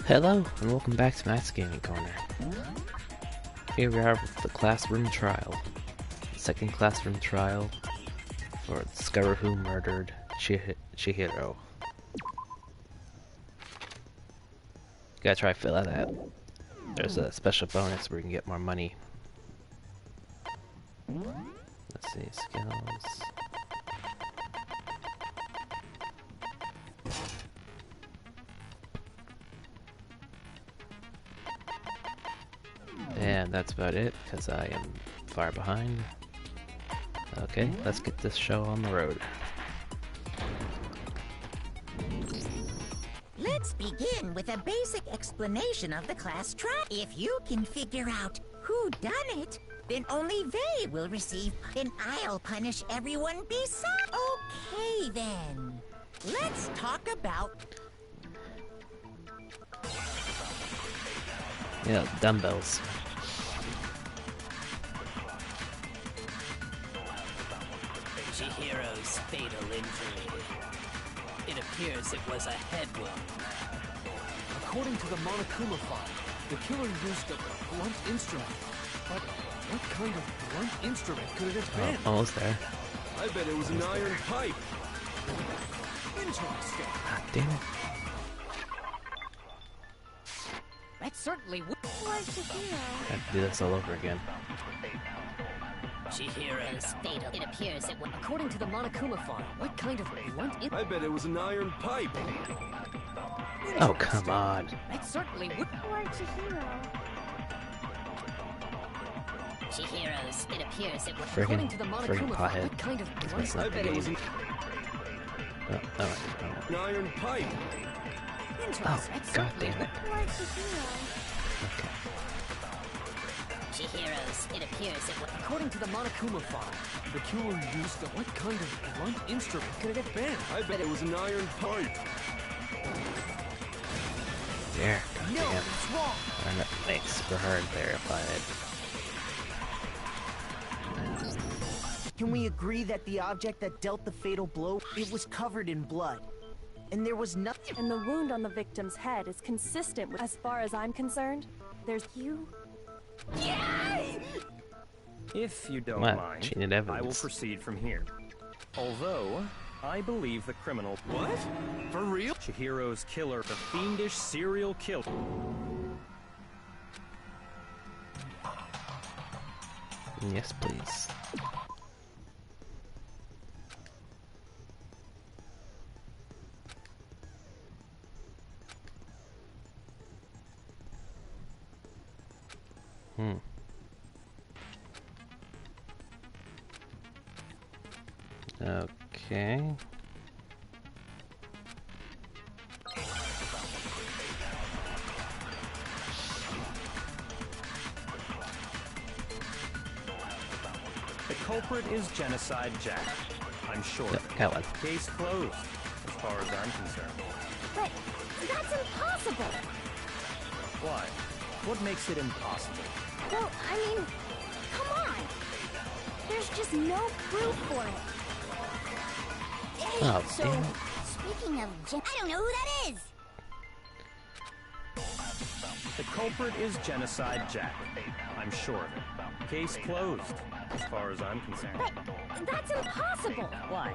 Hello, and welcome back to Matt's Gaming Corner. Here we are with the classroom trial. The second classroom trial for Discover Who Murdered Chihiro. Gotta try to fill out that. There's a special bonus where you can get more money. Let's see, skills. And that's about it, because I am far behind. Okay, let's get this show on the road. Let's begin with a basic explanation of the class trial. If you can figure out who done it, then only they will receive. Then I'll punish everyone besides. Okay then. Let's talk about... Yeah, dumbbells. Chihiro's fatal injury. It appears it was a head wound. According to the Monokuma file, the killer used a blunt instrument. But what kind of blunt instrument could it have been? Almost there. I bet it was an iron pipe. Interesting. God damn it. That certainly would... I have to do this all over again. Chihiro's fatal. It appears it was. According to the Monokuma file, what kind of blunt I bet it was an iron pipe. Oh, come on. That certainly would... Chihiro's. It appears it was. According to the Friggin' Monokuma file, pothead. what kind of blunt I bet it was an Oh, iron pipe. oh, god damn it. Okay. Chihiro's. It appears it was. According to the Monokuma file, the killer used a what kind of blunt instrument could it have been? I bet it was an iron pipe. There, god No, damn. it's wrong. And that makes super hard there if Can we agree that the object that dealt the fatal blow, it was covered in blood? And there was nothing... And the wound on the victim's head is consistent with, as far as I'm concerned, there's you. If you don't What? mind, Cheated I will evidence. proceed from here. Although, I believe the criminal... What? For real? Chihiro's killer, the fiendish serial killer... Yes, please. Okay. The culprit is Genocide Jack. I'm sure. Yep, got one. Case closed, as far as I'm concerned. But that's impossible. Why? What makes it impossible? Well, I mean, come on. There's just no proof for it. Oh, So, damn it. speaking of... I don't know who that is! The culprit is Genocide Jack. I'm sure of it. Case closed, as far as I'm concerned. But that's impossible. Why?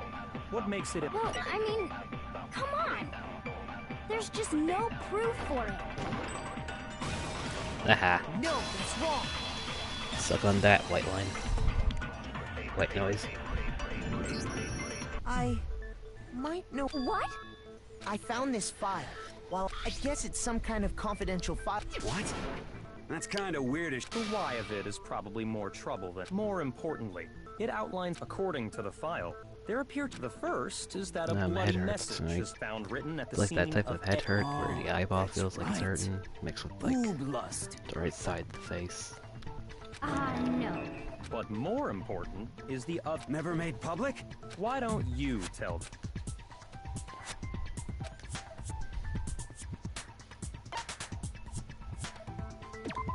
What makes it... Well, I mean, come on. There's just no proof for it. Aha. No, it's wrong. Suck on that, white line. White noise. I might know... What? I found this file. Well, I guess it's some kind of confidential file. What? That's kind of weirdish. The why of it is probably more trouble than... More importantly, it outlines, according to the file, there appear to the first is that a My bloody head hurts, message right? is found written at the Like scene that type of head hurt Oh, where the eyeball that's feels like it's right. hurting, mixed with like Boob lust. the right side of the face. No. But more important is the other. Never made public? Why don't you tell?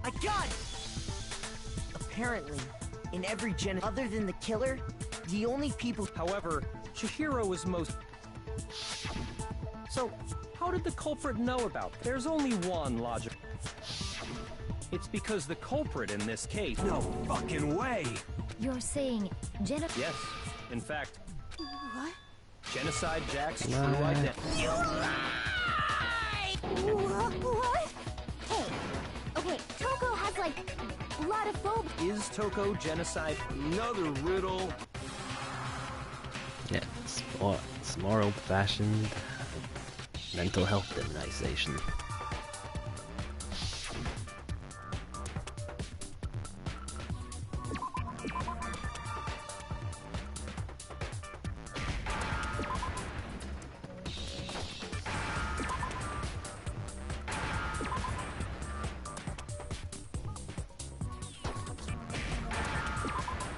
I got it! Apparently, in every other than the killer, the only people... However, Chihiro was most... So, how did the culprit know about? There's only one logic. It's because the culprit in this case... No fucking way! You're saying Jennifer? Yes. In fact, What? Genocide Jack's true What? identity. You lie! What? Hey, okay, Toko has like a lot of phobia. Is Toko genocide? Another riddle. Yeah, it's more old-fashioned mental health demonization.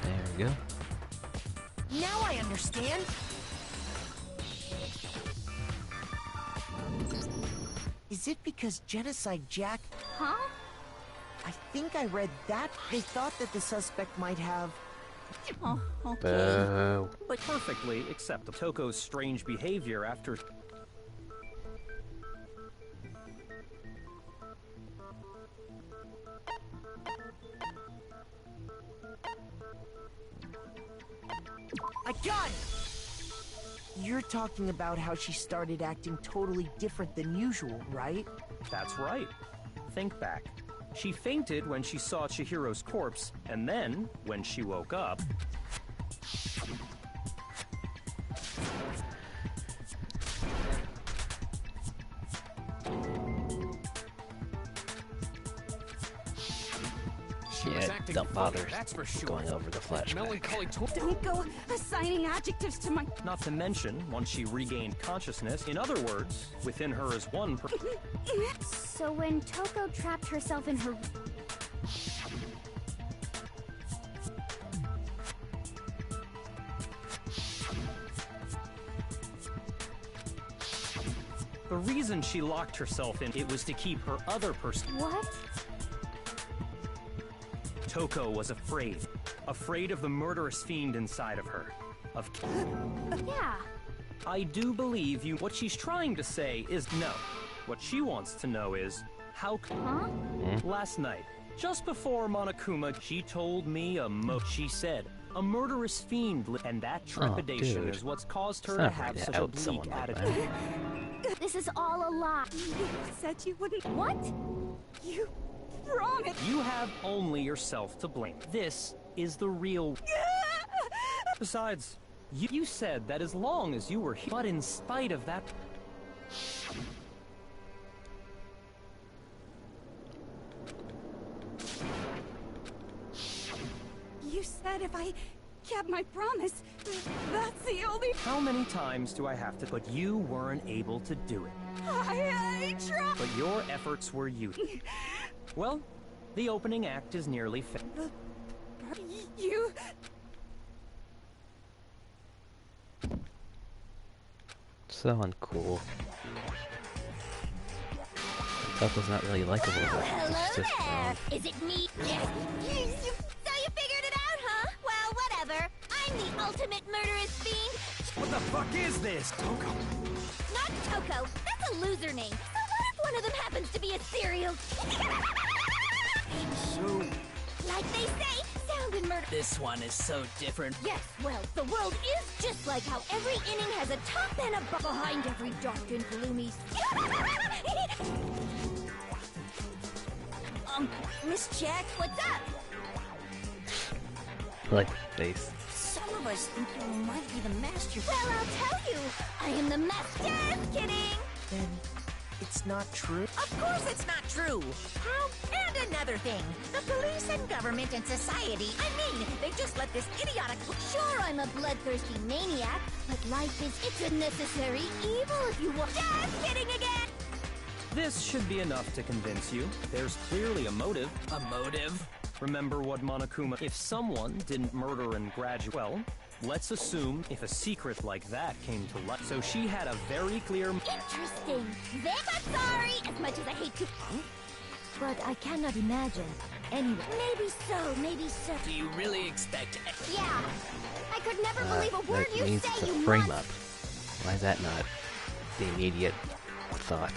There we go. Now I understand. Is it because Genocide Jack... Huh? I think I read that. They thought that the suspect might have... Oh, okay. Boo. But perfectly acceptable. Toko's strange behavior after... I got it! You're talking about how she started acting totally different than usual, right? That's right. Think back. She fainted when she saw Chihiro's corpse, and then, when she woke up... She was Yeah, acting don't funny, bother that's for sure. going over the flashback. Melancholy Don't go assigning adjectives to my... Not to mention, once she regained consciousness, in other words, within her is one per... So when Toko trapped herself in her... The reason she locked herself in, it was to keep her other person... What? Toko was afraid. Afraid of the murderous fiend inside of her. Of... Yeah. I do believe you... What she's trying to say is no. What she wants to know is, how... Huh? Last night, just before Monokuma, she told me she said, a murderous fiend, and that trepidation dude. is what's caused her It's to not have right to such a out someone bleak like attitude. that. This is all a lie. You said you wouldn't... What? You promised... You have only yourself to blame. This is the real... Besides, you said that as long as you were here, but in spite of that... You said if I kept my promise, that's the only... How many times do I have to... But you weren't able to do it. I tried... But your efforts were useless. Well, the opening act is nearly finished. You... So uncool. Toko's not really likable, but Hello it's just there! Is it me? Yes. So you figured it out, huh? Well, whatever. I'm the ultimate murderous fiend. What the fuck is this? Toko. Not Toko. That's a loser name. So what if one of them happens to be a serial... So... Like they say, sound and murder... This one is so different. Yes, well, the world is just like how every inning has a top and a behind every dark and gloomy... Miss Jack, what's up? like face. Some of us think you might be the master. Well, I'll tell you. I am the master. Just kidding. Then it's not true? Of course it's not true. How? And another thing. The police and government and society, they just let this idiotic... Sure, I'm a bloodthirsty maniac, but life is... It's a necessary evil if you want... Just kidding again! This should be enough to convince you. There's clearly a motive. A motive? Remember what Monokuma... If someone didn't murder and graduate... Well, let's assume if a secret like that came to light. So she had a very clear... Interesting. But sorry, as much as I hate to... But I cannot imagine. Anyway. Maybe so. Do you really expect... Yeah. I could never believe a word That you means say, it's a you frame monster. up. Why is that not the immediate thought.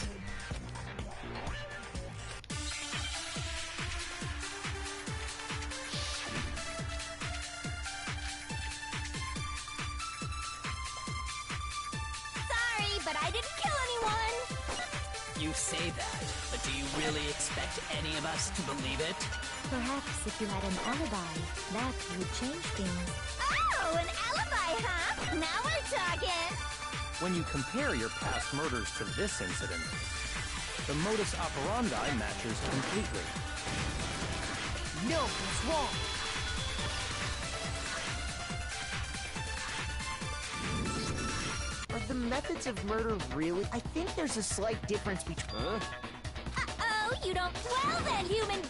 Sorry, but I didn't kill anyone. You say that, but do you really expect any of us to believe it? Perhaps if you had an alibi, that would change things. Oh, an alibi, huh? Now we're talking. When you compare your past murders to this incident, the modus operandi matches completely. No, it's wrong. Are the methods of murder really? I think there's a slight difference between. Uh-oh, you don't. Well then, human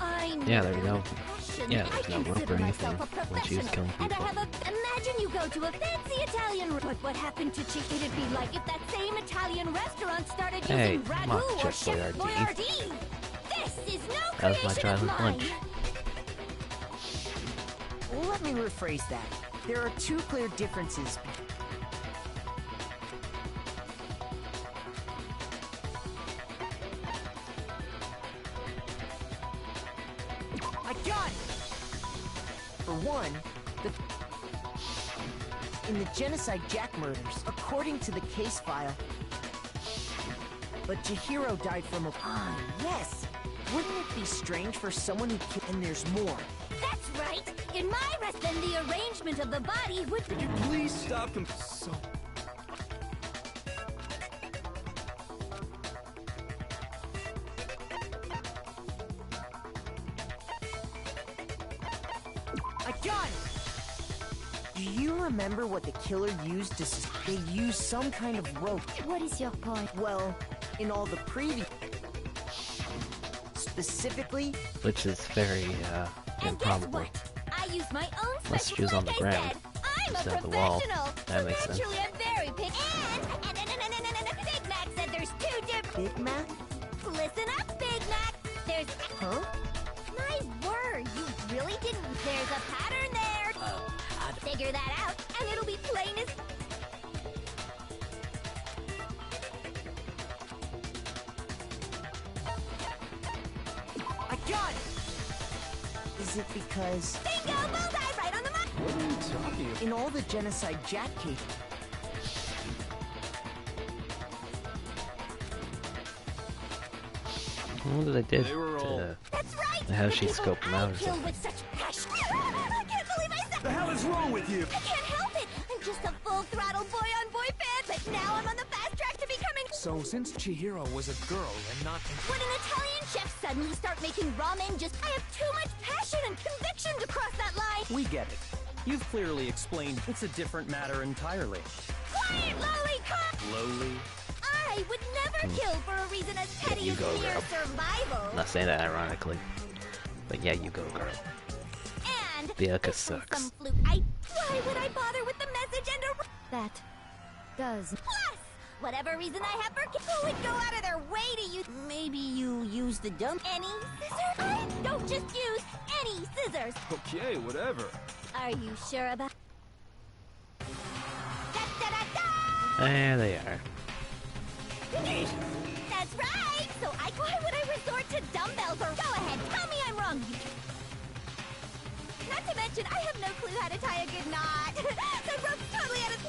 I know. Yeah, there we go. Passion. Yeah, I there's no rope consider or anything myself a when she was killing professional, and I people. have a. Imagine you go to a fancy Italian. But what happened to It'd be like if that same Italian restaurant started Hey, using come on, ragu or Chef Chef Boyardee. Boyardee. This is no That was my creation of childhood mine. lunch. Let me rephrase that. There are two clear differences. I got it! For one, in the Genocide Jack murders, according to the case file, but Chihiro died from a... Ah, yes! Wouldn't it be strange for someone who killed... And there's more. That's right. In my rest, then the arrangement of the body would. Could you please stop so... I got it! Do you remember what the killer used to... They used some kind of rope. What is your point? Well, in all the previous... Specifically... Which is very, And guess improbable. what? I use my own Unless special. she was on the like ground, I said, I'm a instead of the wall. professional. That so makes sense. naturally, I'm very picky. And Big Mac said there's two different. Big Mac? Listen up, Big Mac. There's. Huh? My word, you really didn't. There's a pattern there. Figure that out, and it'll be plain as. I got it! Is it because... Bingo! Bullseye! Right on the mark! What are you talking about? In all the Genocide Jack cases... I wonder what they did They were all- to That's right! how The she people scoped them out I or kill something. with such passion. I can't believe I said. The hell is wrong with you? I can't help it. I'm just a full-throttle boy-on-boy fan, but now I'm on the fast track to becoming. So, since Chihiro was a girl and not... Would an Italian chef suddenly start making ramen? Just I have too much passion and conviction to cross that line. We get it. You've clearly explained it's a different matter entirely. Quiet, lolicon! Lowly. I would never kill for a reason as petty you as go, mere girl. survival. I'm not saying that ironically. But yeah, you go, girl. And Bianca this was sucks. some fluke. Why would I bother with the message and a... That does. Plus, whatever reason I have for... Who would go out of their way to use... Maybe you use the dump. Any scissors? I don't just use any scissors. Okay, whatever. Are you sure about... Da-da-da-da! There they are. That's right! So why would I resort to dumbbells or... Go ahead, tell me I'm wrong. Not to mention, I have no clue how to tie a good knot. The rope's totally out of...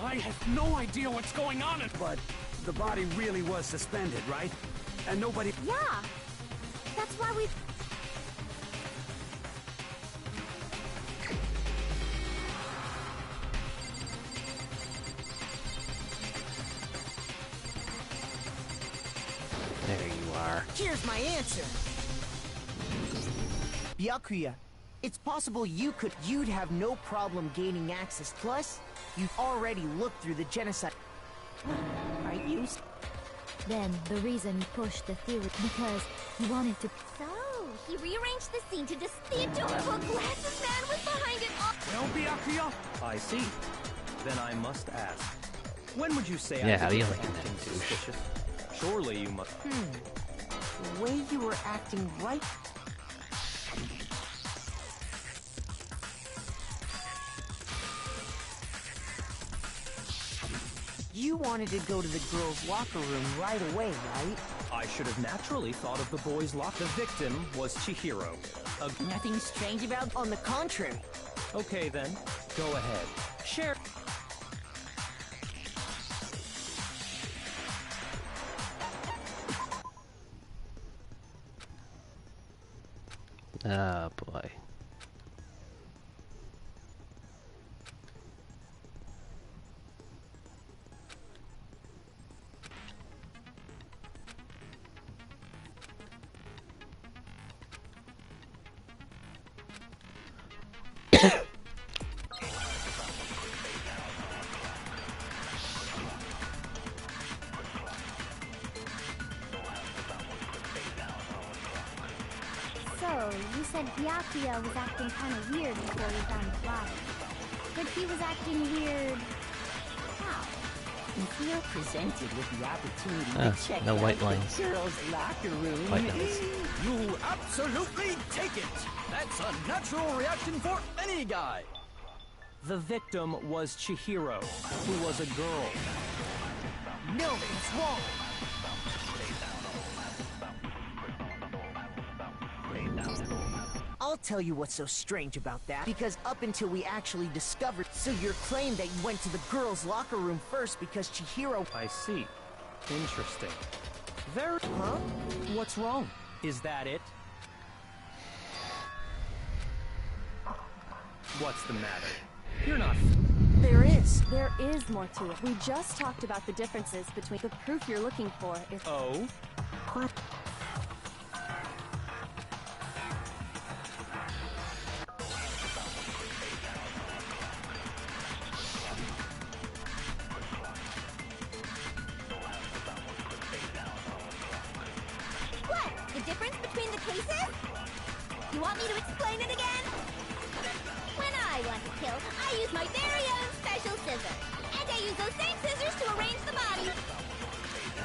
I have no idea what's going on. But the body really was suspended, right? And nobody... Yeah. That's why we... There you are. Here's my answer. Byakuya, it's possible you'd have no problem gaining access. Plus, you've already looked through the genocide. Right, you? Then the reason he pushed the theory because he wanted to... So, he rearranged the scene to just... The adorable glasses man was behind it all... Well, Byakuya? I see. Then I must ask. When would you say Yeah, I how do you did like anything that, douche? suspicious? Surely you must... The way you were acting right... You wanted to go to the girls' locker room right away, right? I should have naturally thought of the boys' locker. The victim was Chihiro. Nothing strange about. On the contrary. Okay then, go ahead. Share. Oh boy. So, you said Byakuya was acting kind of weird before we found the body. But he was acting weird... how? If you're presented with the opportunity to check no out white the lines. girls' locker room, White lines. You absolutely take it! That's a natural reaction for any guy! The victim was Chihiro, who was a girl. No, it's wrong. I'll tell you what's so strange about that, because up until we actually discovered... So your claim that you went to the girls' locker room first because Chihiro... I see. Interesting. Very... Huh? What's wrong? Is that it? What's the matter? You're not... There is. There is more to it. We just talked about the differences between the proof you're looking for is... Oh? What? What? The difference between the cases? You want me to explain it again? When I want to kill, I use my very own special scissors. And I use those same scissors to arrange the bodies.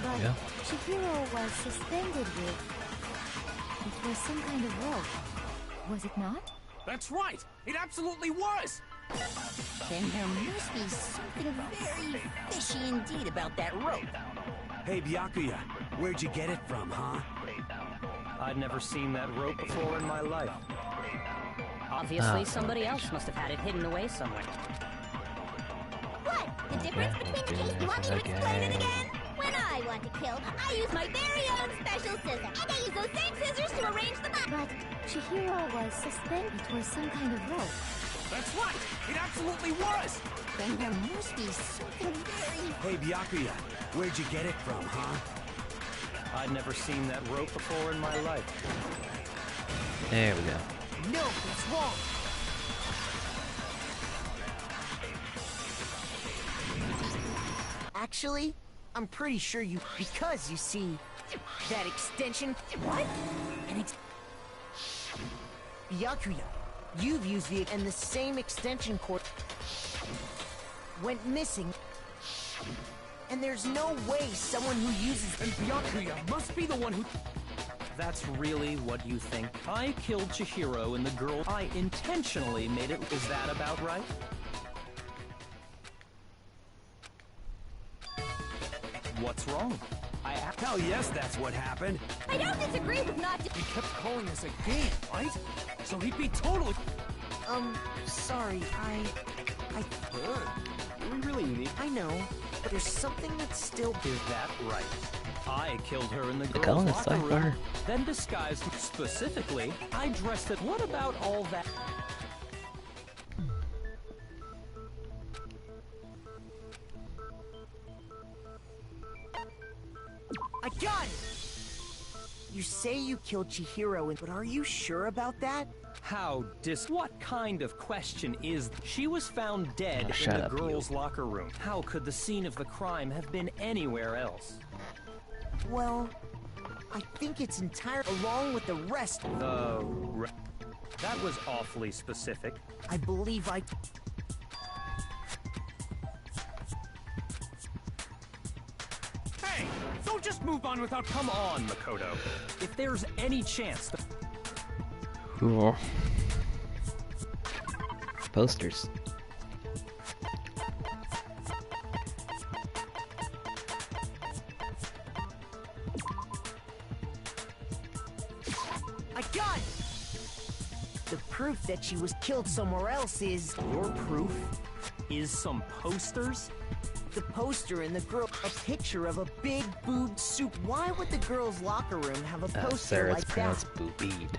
But Yeah. Chihiro was suspended with... It was some kind of rope. Was it not? That's right! It absolutely was! then there must be something very fishy indeed about that rope. Hey, Byakuya, where'd you get it from, huh? I'd never seen that rope before in my life. Obviously, somebody else must have had it hidden away somewhere. What? The difference between the cases? You want me to explain it again? When I want to kill, I use my very own special scissors. And I use those same scissors to arrange the bodies. But Chihiro was suspended. It was some kind of rope. That's right! It absolutely was! Then there must be something very... Hey, Byakuya, where'd you get it from, huh? I'd never seen that rope before in my life. There we go. No, it's wrong. Actually, I'm pretty sure you... Because, you see, that extension... What? Byakuya, you've used the... And the same extension cord... went missing. And there's no way someone who uses... And Byakuya must be the one who... That's really what you think? I killed Chihiro and the girl. I intentionally made it. Is that about right? What's wrong? Hell yes, that's what happened. I don't disagree with not... He kept calling this a game, right? So he'd be totally... Sorry, I Good. We really need... I know, but there's something that's still... Is that right? I killed her in the They're girls' calling it locker room. Cypher. Then disguised specifically, I dressed it. What about all that? I got it! You say you killed Chihiro, but are you sure about that? How What kind of question is... She was found dead in shut the up, you. girls' locker room. How could the scene of the crime have been anywhere else? Well, I think it's entire along with the rest. That was awfully specific. I believe I... Hey! Don't just move on without... Come on, Makoto. If there's any chance... Cool. Posters. I got it! The proof that she was killed somewhere else is... Your proof is some posters? The poster in the girl... A picture of a big boob soup. Why would the girls' locker room have a poster Sarah, like it's that? pronounced boobied,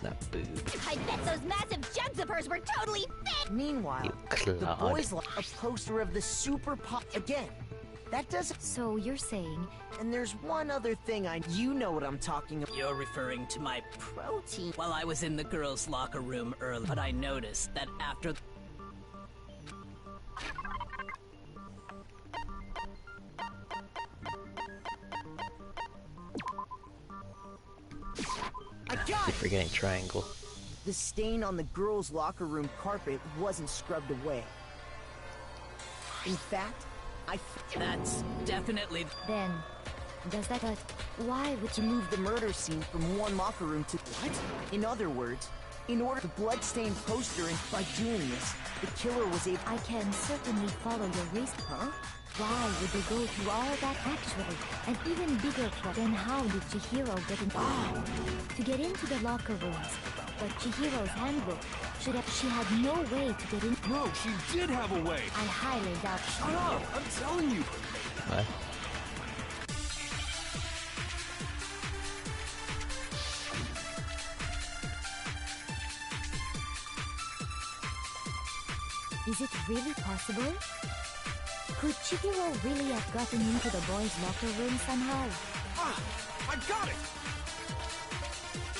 not boob. I bet those massive jugs of hers were totally fit! Meanwhile, You the clod. boys like a poster of the super pop... Again, that doesn't... So you're saying... And there's one other thing You know what I'm talking about. You're referring to my protein. While I was in the girls' locker room early, but I noticed that after... I got Keep it! forgetting triangle. The stain on the girls' locker room carpet wasn't scrubbed away. In fact, That's definitely... Then, does that... But why would to move the murder scene from one locker room to... What? In other words, in order the blood-stained poster, and by doing this, the killer was able... I can certainly follow your reason. Huh? Why would they go through all that actually? And even bigger question, then how did Chihiro get in? To get into the locker rooms. But Chihiro's handbook should have... She had no way to get in. No, she did have a way. I highly doubt... Shut up! I'm telling you. What? Is it really possible? Could Chihiro really have gotten into the boys' locker room somehow? Ah! I got it!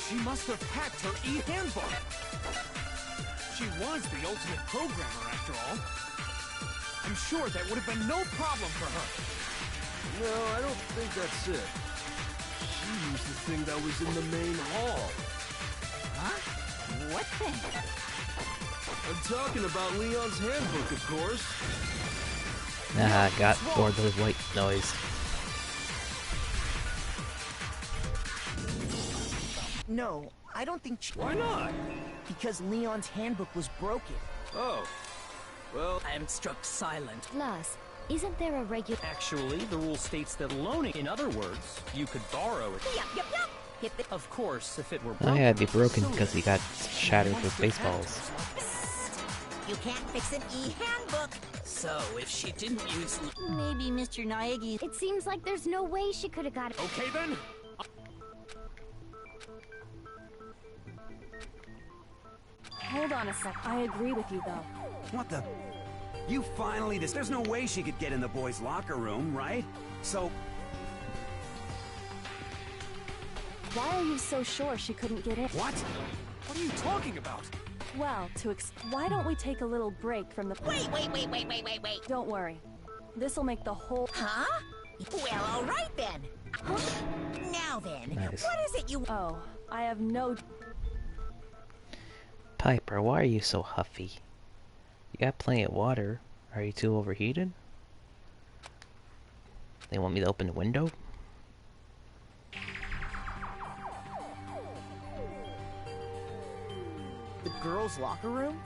She must have hacked her e-handbook. She was the ultimate programmer, after all. I'm sure that would have been no problem for her. No, I don't think that's it. She used the thing that was in the main hall. Huh? What thing? I'm talking about Leon's handbook, of course. Ah, got bored of the white noise. No, I don't think... Why not? Because Leon's handbook was broken. Oh. Well... I am struck silent. Plus, isn't there a regular... Actually, the rule states that loaning, in other words, you could borrow it. Yup, yup, yup. Hit the... Of course, if it were Oh broken. yeah, it'd be broken because he got shattered with baseballs. You can't fix an e-handbook. So, if she didn't use... Maybe Mr. Naegi... It seems like there's no way she could have got it. Okay, then. Hold on a sec. I agree with you, though. What the... You finally... There's no way she could get in the boys' locker room, right? So... Why are you so sure she couldn't get in? What? What are you talking about? Well, why don't we take a little break from the... Wait. Don't worry. This'll make the whole... Huh? Well, all right then. Now then, Nice. what is it you... Oh, I have no... Piper, why are you so huffy? You got plenty of water. Are you too overheated? They want me to open the window? The girls' locker room?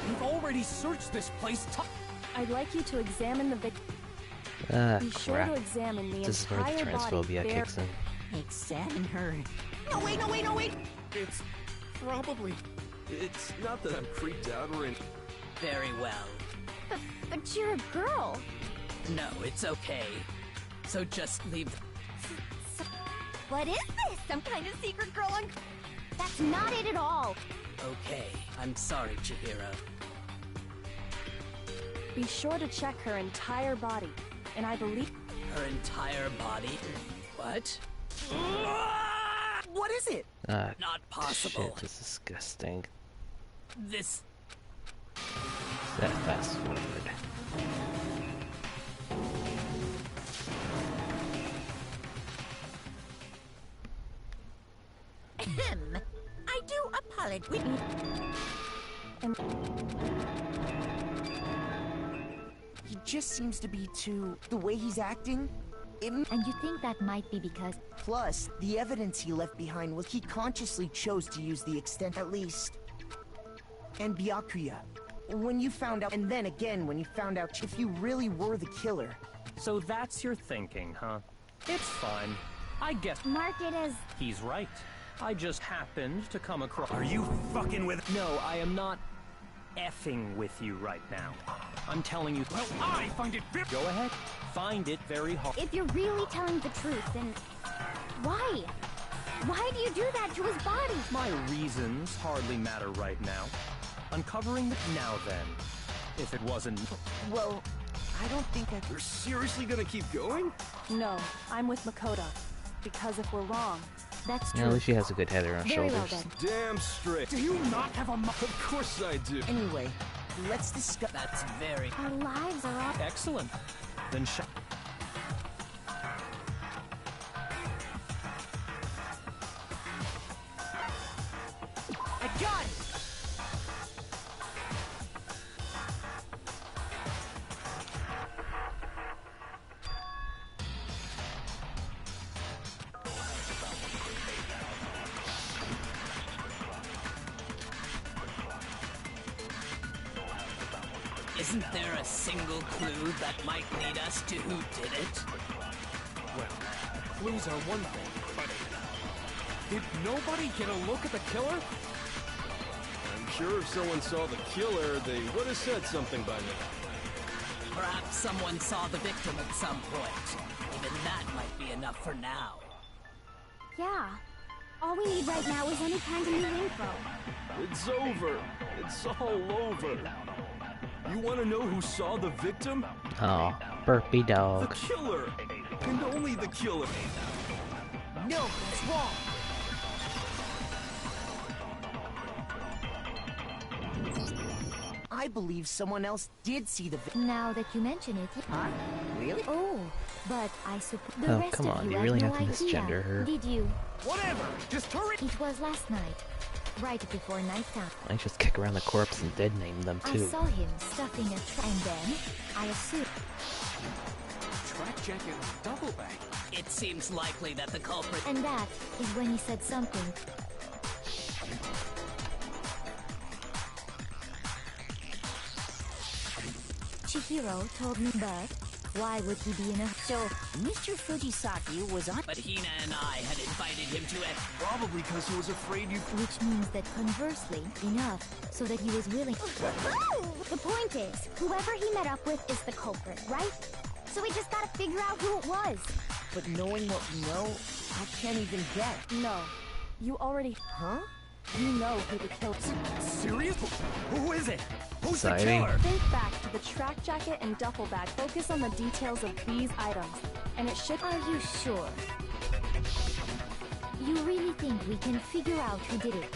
We've already searched this place. I'd like you to examine the Ah, Be sure crap. to examine the This is where the entire body. transphobia kicks in. Examine her. No, wait. It's probably... It's not that I'm creeped out or anything. Very well. But you're a girl. No, it's okay. So just leave... What is this? Some kind of secret girl on... That's not it at all. Okay, I'm sorry, Chihiro. Be sure to check her entire body. And I believe... Her entire body? What? What is it? Ah, Not possible. shit, this is disgusting. This... That fast forward. Ahem. I do apologize. And He just seems to be too... The way he's acting... and you think that might be because... Plus, the evidence he left behind was he consciously chose to use the extent at least. And Byakuya, when you found out, and then again when you found out if you really were the killer. So that's your thinking, huh? It's fine. I guess Mark it as... he's right. I just happened to come across... Are you fucking with... No, I am not effing with you right now. I'm telling you... Well, I find it very... Go ahead. Find it very hard. If you're really telling the truth, then why? Why do you do that to his body? My reasons hardly matter right now. Uncovering the... Now then, if it wasn't... Well, I don't think I... You're seriously gonna keep going? No, I'm with Makoto. Because if we're wrong... That's Yeah, true. at least she has a good head on her Very shoulders. well then. Damn straight. Do you not have a Of course I do. Anyway, let's discuss... That's very... Our lives are all... Excellent. Then I got it! Isn't there a single clue that might lead us to who did it? Well, clues are one thing, but... Did nobody get a look at the killer? I'm sure if someone saw the killer, they would have said something by now. Perhaps someone saw the victim at some point. Even that might be enough for now. Yeah. All we need right now is any kind of new info. It's over. It's all over. You want to know who saw the victim? Oh, burpy The dog. killer! And only the killer! No, it's wrong! I believe someone else did see the Now that you mention it... Huh? Really? Oh, but I suppose... The Oh, rest come of on, you you really had have to no misgender idea, her. Did you? Whatever! Just hurry! It was last night. Right before nighttime. I just kick around the corpse and dead name them I too. saw him stuffing a and then, I assumed... Track jacket and double bag. It seems likely that the culprit... And that is when he said something. Chihiro told me, but why would he be in a... So, Mr. Fujisaki was on... But Hina and I had invited him to it. Probably because he was afraid you... Which means that conversely, enough, so that he was willing... The point is, whoever he met up with is the culprit, right? So we just gotta figure out who it was. But knowing what we know, I can't even get. No. You already... Huh? You know who the killer... Serious? Who is it? Who's the Exciting. killer? Think back to the track jacket and duffel bag. Focus on the details of these items. And it should... Are you sure? You really think we can figure out who did it?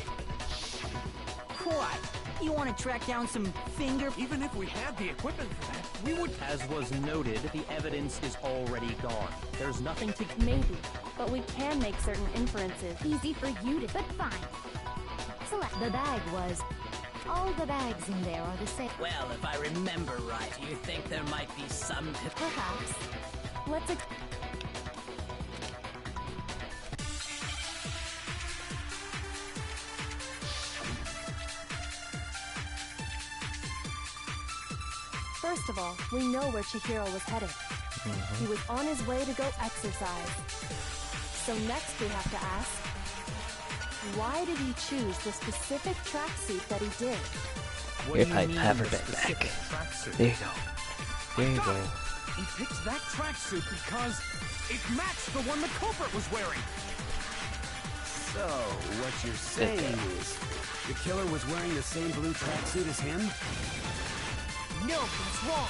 What? You want to track down some finger... Even if we had the equipment for that, we would... As was noted, the evidence is already gone. There's nothing to... Maybe. But we can make certain inferences. Easy for you to... But fine. Select. The bag was... All the bags in there are the same. Well, if I remember right, you think there might be some... Perhaps. Let's... First of all, we know where Chihiro was headed. He was on his way to go exercise. So next we have to ask, why did he choose the specific tracksuit that he did? What Here, do you pipe, mean have her the bit specific back. tracksuit? There you go. There you go. He picked that tracksuit because it matched the one the culprit was wearing. So, what you're saying is, the killer was wearing the same blue tracksuit as him? No, that's wrong!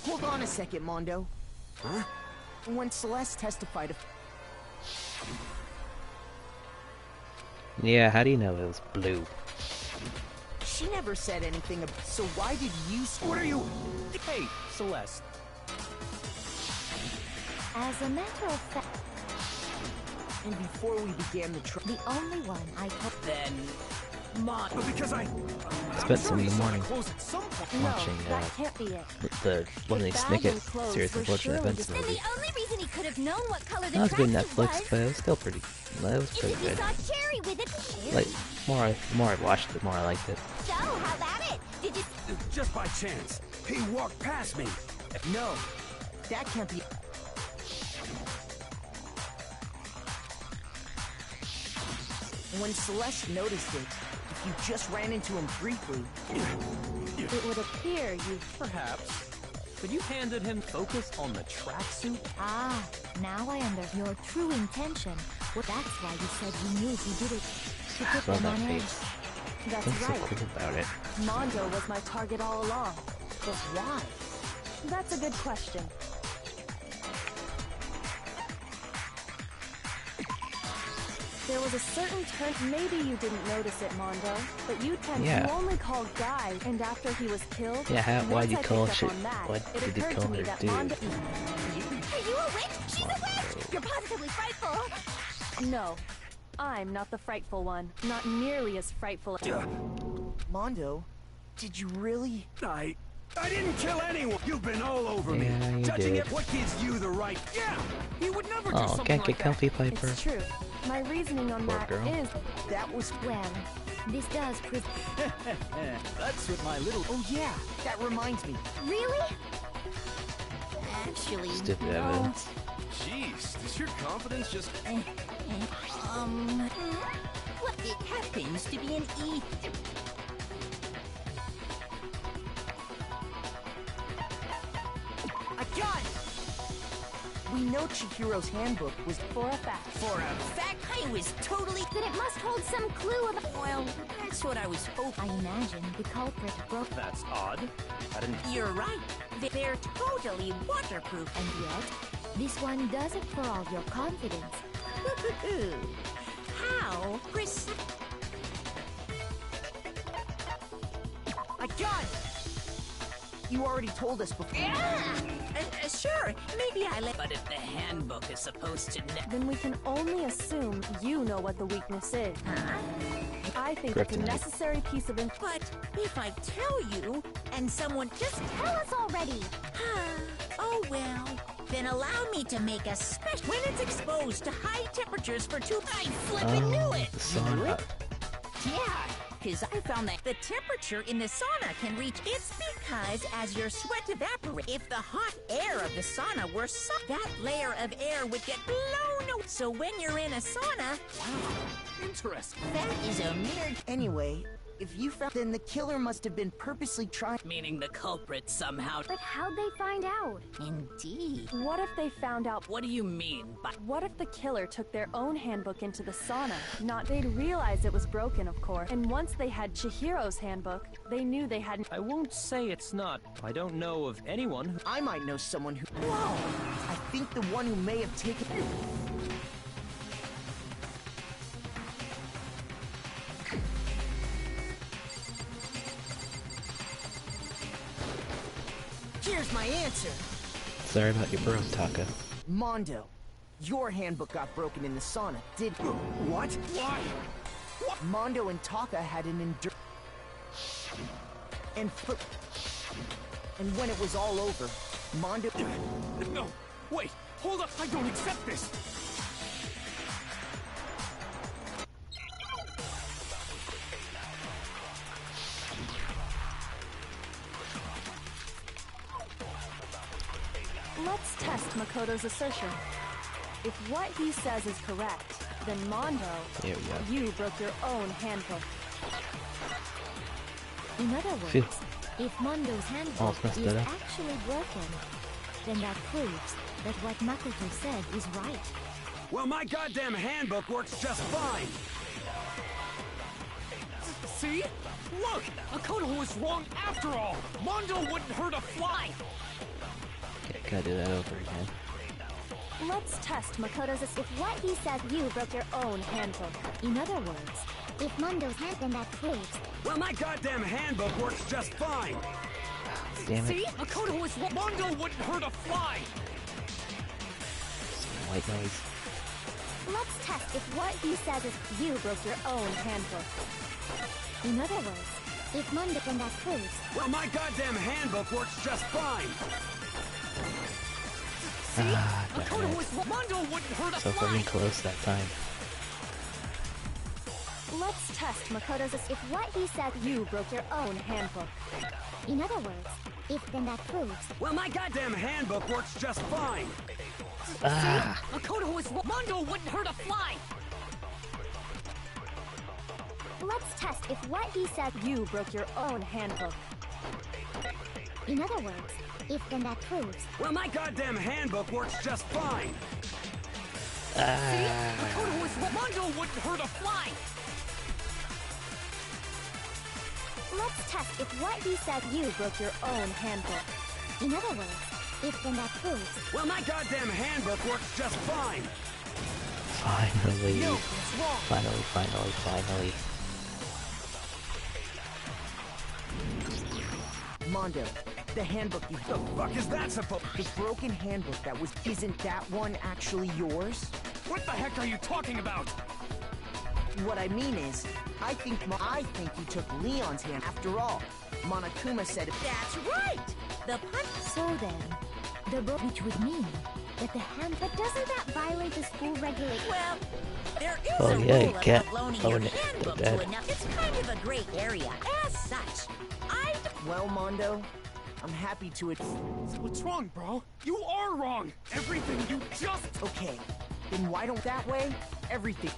Hold on a second, Mondo. Huh? When Celeste testified... Yeah, how do you know it was blue? She never said anything about... So why did you... What are you... Hey, Celeste. As a matter of fact... And before we began the trial... The only one I told... Then... Mon... But because I... Spent some in the morning Close at some point. watching No, that can't be it. the one of these Bag Snicket and clothes series were Unfortunate surely Events just- Then movie. the only reason he could have known what color the That was good tracksuit Netflix, was but it was still pretty. That was is pretty if he good. saw Cherry with it. Like, the more I watched it, the more I liked it. So, how about it? Did you... Just by chance. He walked past me. No. That can't be... When Celeste noticed it, if you just ran into him briefly... It would appear you... Perhaps. But you handed him focus on the tracksuit? Ah, now I understand your true intention. Well, that's why you said you knew he did it. To put Saw them that on edge. face. That's What's so right. cool about it? Mondo was my target all along. But why? That's a good question. There was a certain turn. Maybe you didn't notice it, Mondo, but you tend to only call guys. And after he was killed, Yeah, why'd you call shit? That, What it did you occurred call to me her that dude? Mondo... Are you a witch? She's a witch! You're positively frightful! No, I'm not the frightful one. Not nearly as frightful. Mondo, did you really? I didn't kill anyone. You've been all over me. Yeah, you Judging did. it, what gives you the right? Yeah, he would never do Oh, something can't like get that. comfy, Piper. It's true. My reasoning on Poor that girl. is... That was... Well, this does prove... That's what my little... Oh yeah, that reminds me. Really? Actually, Stupid no. evidence. Jeez, does your confidence just... What? It happens to be an E. I got it! We know Chihiro's handbook was... For a fact. For a fact, I was totally... Then it must hold some clue about... Well, that's what I was hoping. I imagine the culprit broke... That's odd. I didn't... You're right. They're totally waterproof. And yet, this one does it for all your confidence. How precise... I got it! You already told us before. Sure, maybe I let... But if the handbook is supposed to... Then we can only assume you know what the weakness is. I think it's a Kryptonite. necessary piece of info. But if I tell you, and someone just... Tell us already! Oh well. Then allow me to make a special... When it's exposed to high temperatures for 2... I flippin' knew it! The sauna. Yeah, because I found that the temperature in the sauna can reach... It's because as your sweat evaporates, if the hot air of the sauna were sucked, that layer of air would get blown away. So when you're in a sauna... Wow, interesting. That is a mere... Anyway, if you found... Then the killer must have been purposely trying... Meaning the culprit somehow... But how'd they find out? Indeed. What if they found out... What do you mean by... What if the killer took their own handbook into the sauna? They'd realize it was broken, of course. And once they had Chihiro's handbook, they knew they hadn't... I won't say it's not. I don't know of anyone who... I might know someone who... Whoa! I think the one who may have taken... Here's my answer. Sorry about your bros, Taka. Mondo, your handbook got broken in the sauna, did... What? Why? Mondo and Taka had an And when it was all over, Mondo... No, wait, hold up, I don't accept this. Let's test Makoto's assertion. If what he says is correct, then Mondo, There we go. you broke your own handbook. In other words, Phew. if Mondo's handbook Almost messed is that up. actually broken, then that proves that what Makoto said is right. Well, my goddamn handbook works just fine. See? Look, Makoto was wrong after all. Mondo wouldn't hurt a fly. Okay, gotta do that over again. Let's test Makoto's If what he says, you broke your own handbook. In other words, If Mondo's hand, then that proves. Well, my goddamn handbook works just fine. Damn it. See? Makoto was wrong. Mondo wouldn't hurt a fly. Some white noise. Let's test if what he says is you broke your own handbook. in other words, If Mondo, then that proves. Well, my goddamn handbook works just fine. Makoto was wrong. Mondo wouldn't hurt a So fly. fucking close that time. Let's test Makoto's if what he said you broke your own handbook. In other words, if then that proves... Well, my goddamn handbook works just fine. Ah. Makoto was wrong. Mondo wouldn't hurt a fly. Let's test if what he said you broke your own handbook. In other words, if then that proves... Well, my goddamn handbook works just fine. Makoto was wrong. Mondo wouldn't hurt a fly. Let's test if what he said you broke your own handbook. In other words, if then that proves... Well, my goddamn handbook works just fine. Finally. No, it's wrong. Finally. Mondo, the handbook you... The fuck is that supposed... The broken handbook that was... Isn't that one actually yours? What the heck are you talking about? What I mean is, I think you took Leon's hand after all. Monokuma said... That's right! The punch... So then, the book, which would mean that the hand... But doesn't that violate the school regulation? Well, there is Oh, a yeah, you rule can't about loaning own your it. handbook They're to dead. enough. It's kind of a gray area. As such, Well, Mondo, I'm happy to... What's wrong, bro? You are wrong. Everything you just... Okay, then why don't that way? Everything...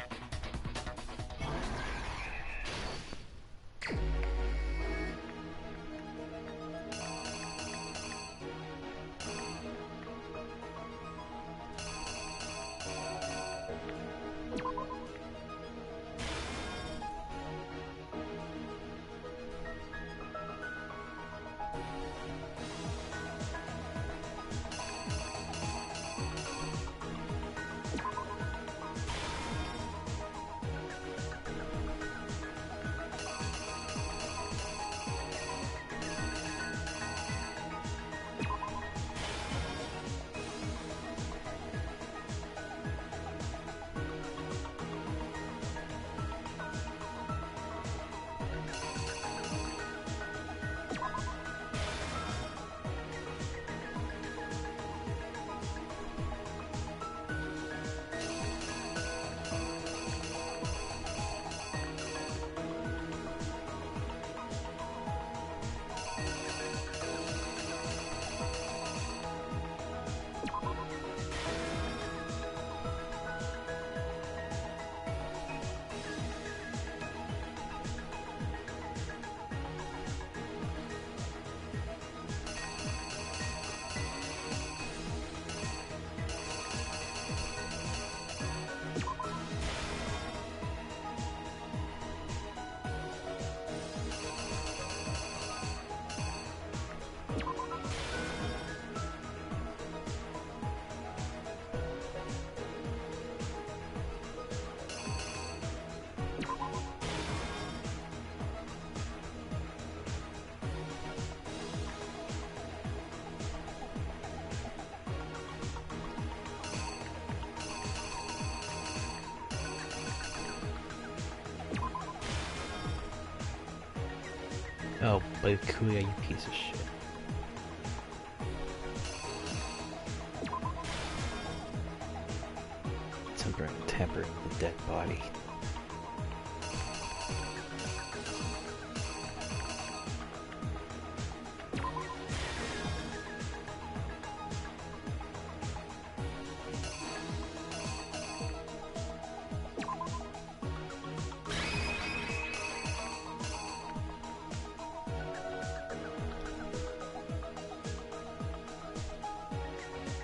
Oh, Bakugo, you piece of shit. Tempering the dead body.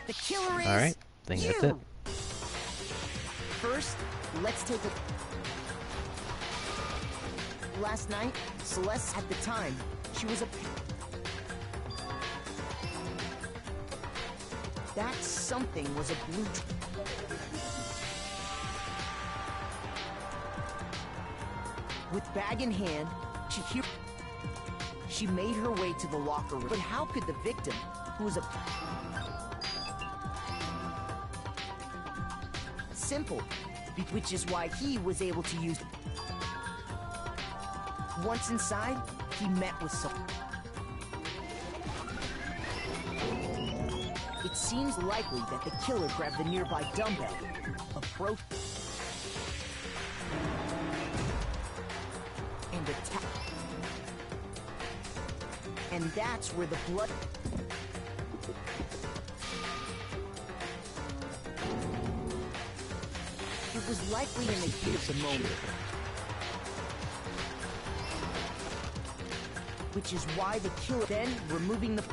the killer is... Alright, I think that's it. First, let's take a... Last night, Celeste, at the time, she was a... That something was a blue... With bag in hand, she made her way to the locker room. But how could the victim, who was a... Simple, which is why he was able to use... Once inside, he met with some... It seems likely that the killer grabbed the nearby dumbbell. And that's where the blood... It was likely in the heat of the moment. Which is why the killer then removing the...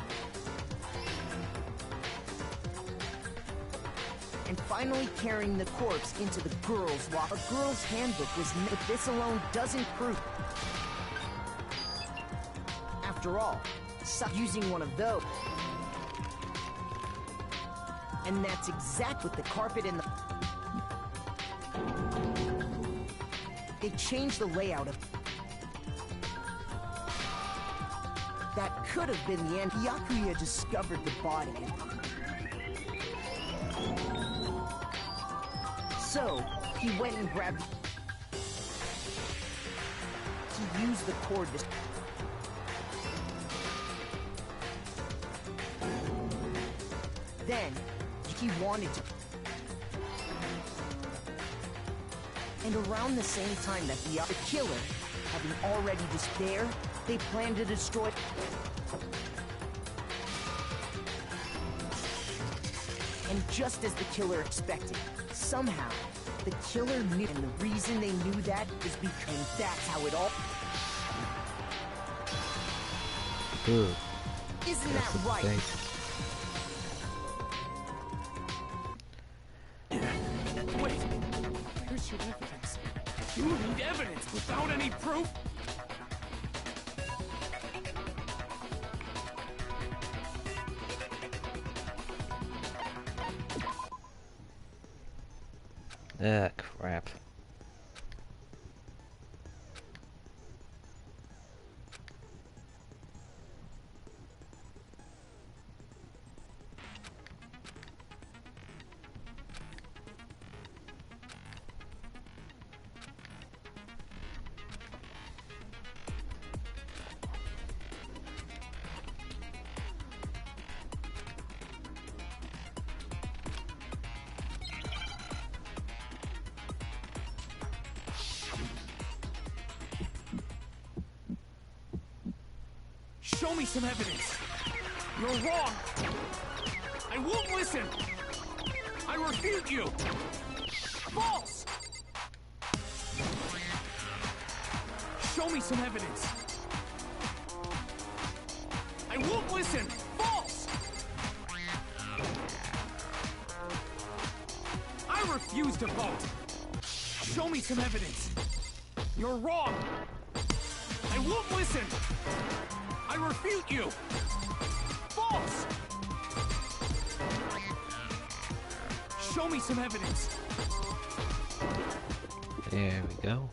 And finally carrying the corpse into the girls' locker. A girl's handbook was made, but this alone doesn't prove... After all, using one of those. And that's exactly what the carpet and the... They changed the layout of... That could have been the end. Byakuya discovered the body. So, he went and grabbed... He used the cord to... Then, he wanted to... And around the same time that the killer, having already despair, they planned to destroy... And just as the killer expected, somehow, the killer knew, and the reason they knew that is because that's how it all... Ooh. Isn't that right? Wait! Here's your evidence. You need evidence without any proof? Ah, crap. Show me some evidence. You're wrong. I won't listen. I refute you. False. Show me some evidence. I won't listen. False. I refuse to vote. Show me some evidence. You're wrong. I won't listen. I refute you! False! Show me some evidence. There we go.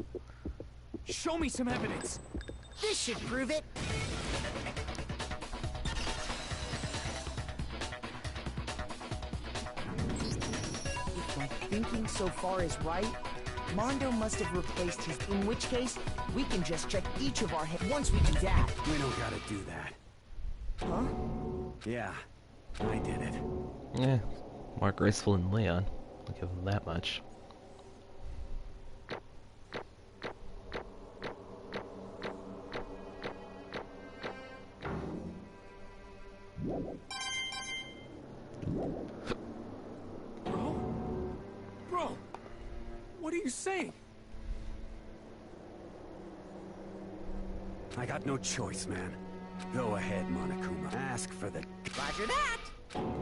Show me some evidence. This should prove it. If my thinking so far is right, Mondo must have replaced his... In which case, we can just check each of our heads. Once we do that... We don't gotta do that. Huh? Yeah, I did it. Yeah, more graceful than Leon. I'll give him that much. Bro, what are you saying? I got no choice, man. Go ahead, Monokuma. Ask for the... Roger that.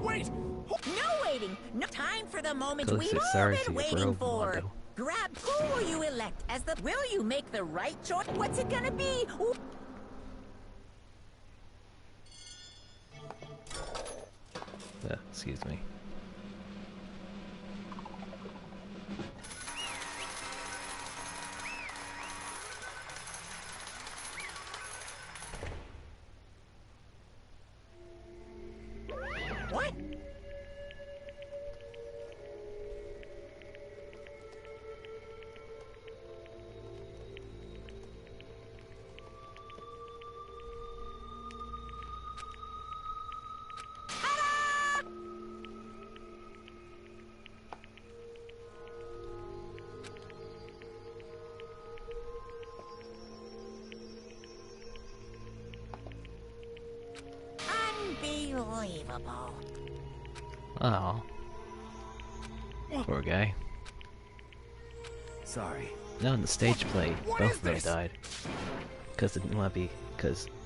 Wait! No waiting. No time for the moment Go we've say all sorry been to your waiting bro, for. Mondo. Grab who will you elect as the... Will you make the right choice? What's it gonna be? Excuse me. What? Unbelievable. Oh. Poor guy. Sorry. No, in the stage play, What both is of them this? died. Because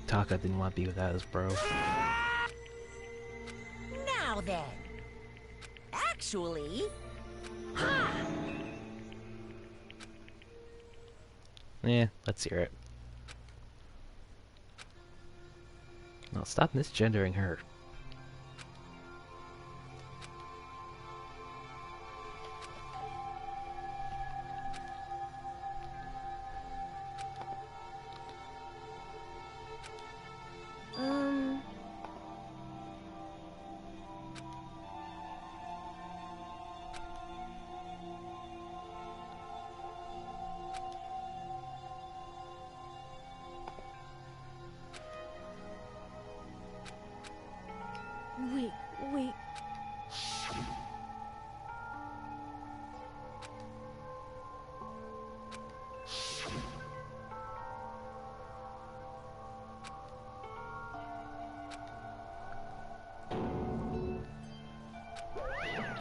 Taka didn't want to be without his bro. Now then. Actually... Ha! Yeah, let's hear it. No, stop misgendering her. Wait.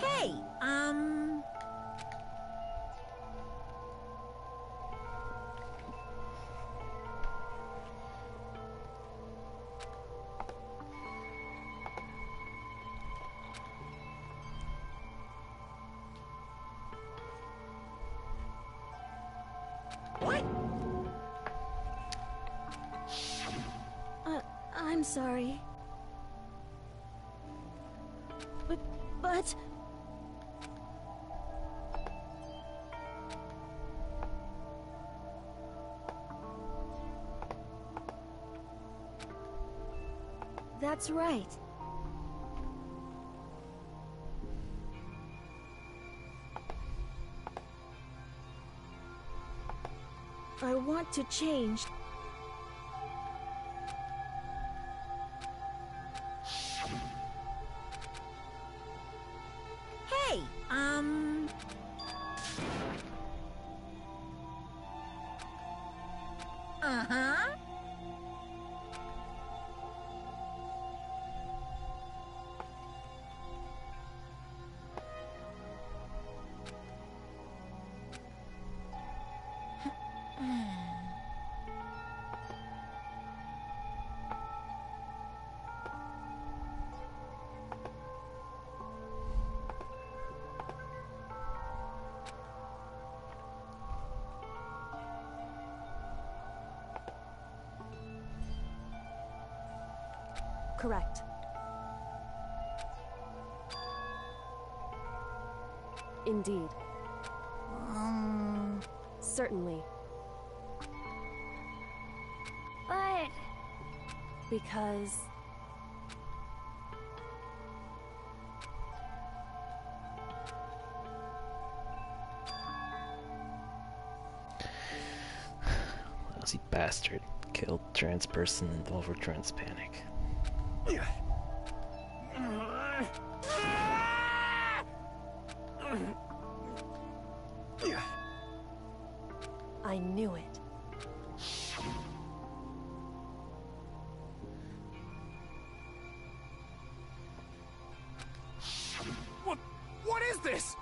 Hey, What? I'm sorry. But... That's right. I want to change. Hey, Uh-huh. Correct. Indeed. Certainly. But... Because... Lousy bastard. Killed trans person involved with trans panic. I knew it. What is this?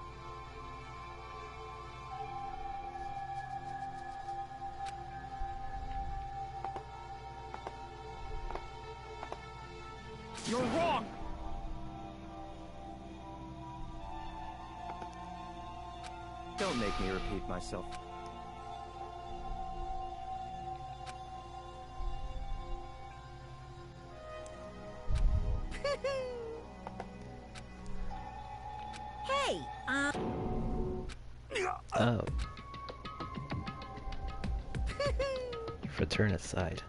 You're wrong! Don't make me repeat myself. Hey, Oh. Fraternicide.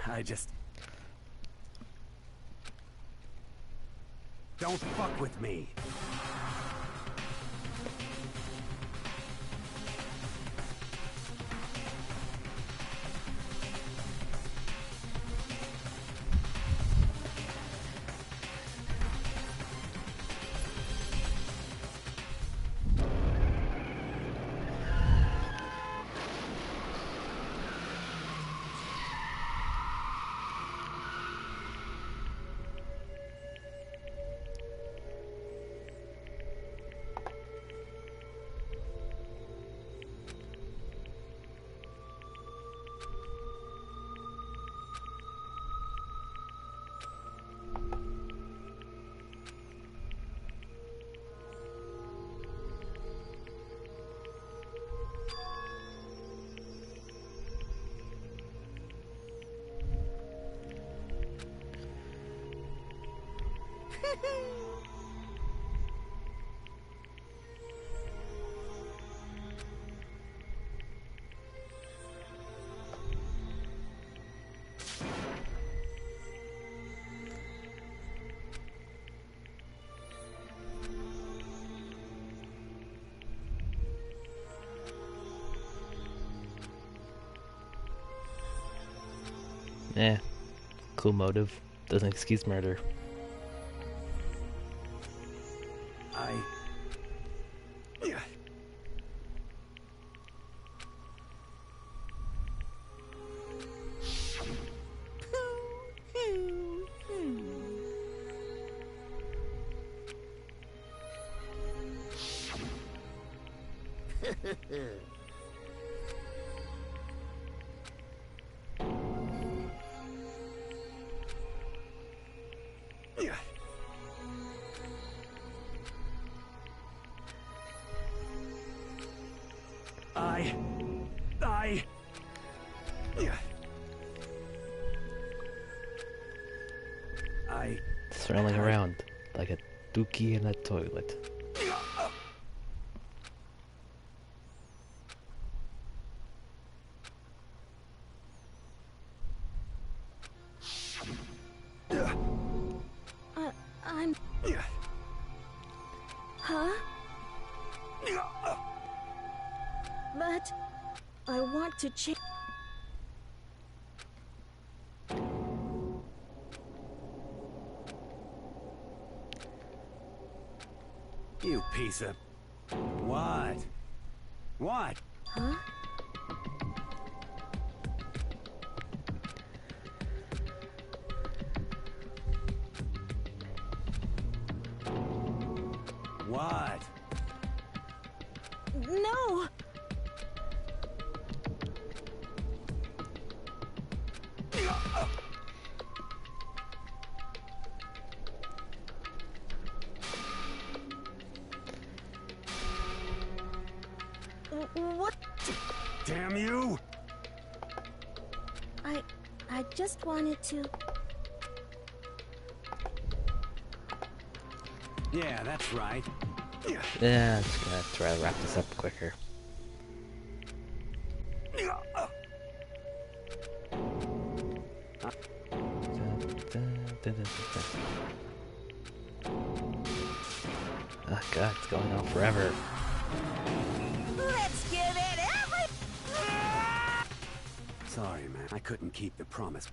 I just... Don't fuck with me. Eh, cool motive. Doesn't excuse murder. Swirling around like a dookie in a toilet. I'm... Huh? But... I want to change... You piece of... What? What? Huh? What? No! What? Damn you! I just wanted to... Yeah, that's right. Yeah, I'm just gonna try to wrap this up quicker. Oh god, it's going on forever. Let's give it every... Sorry, man. I couldn't keep the promise.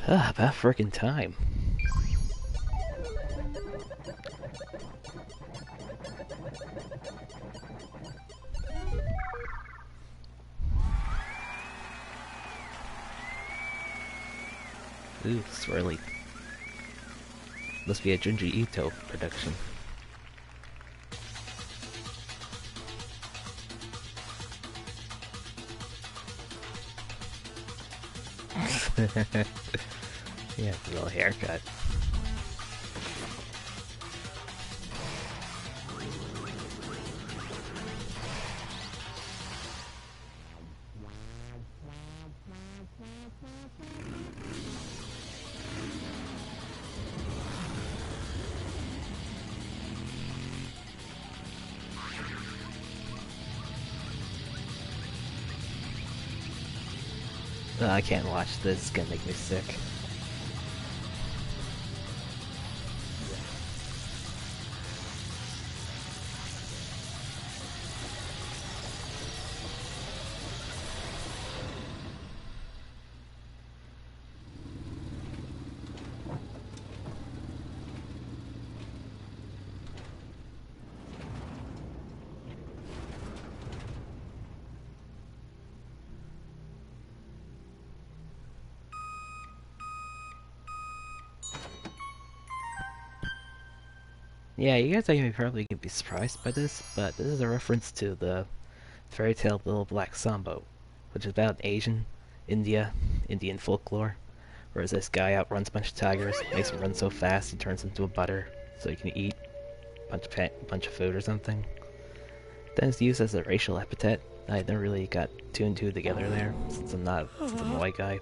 Ah, about frickin' time. Ooh, swirly. Must be a Junji Ito production. Yeah, a little haircut. I can't watch this. It's gonna make me sick. Yeah, you guys are probably gonna be surprised by this, but this is a reference to the fairy tale Little Black Sambo, which is about Indian folklore, where this guy outruns a bunch of tigers, makes them run so fast he turns into a butter, so he can eat a bunch of food or something. Then it's used as a racial epithet. I never really got two and two together there, since I'm not a white guy.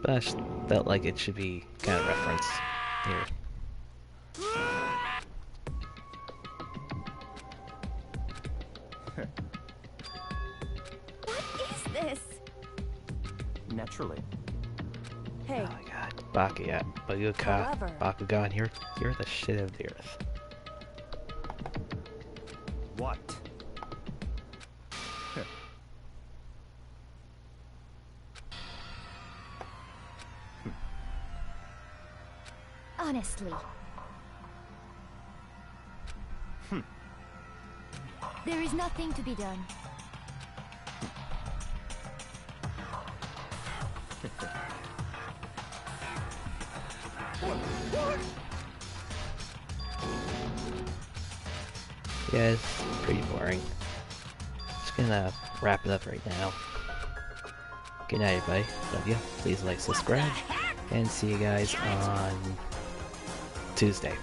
But I just felt like it should be kind of referenced here. What is this? Naturally. Hey. Oh my god. Bakugo, you're the shit of the earth. What? Honestly. There is nothing to be done. Yeah, it's pretty boring. Just gonna wrap it up right now. Good night, everybody. Love you. Please like, subscribe, and see you guys on Tuesday.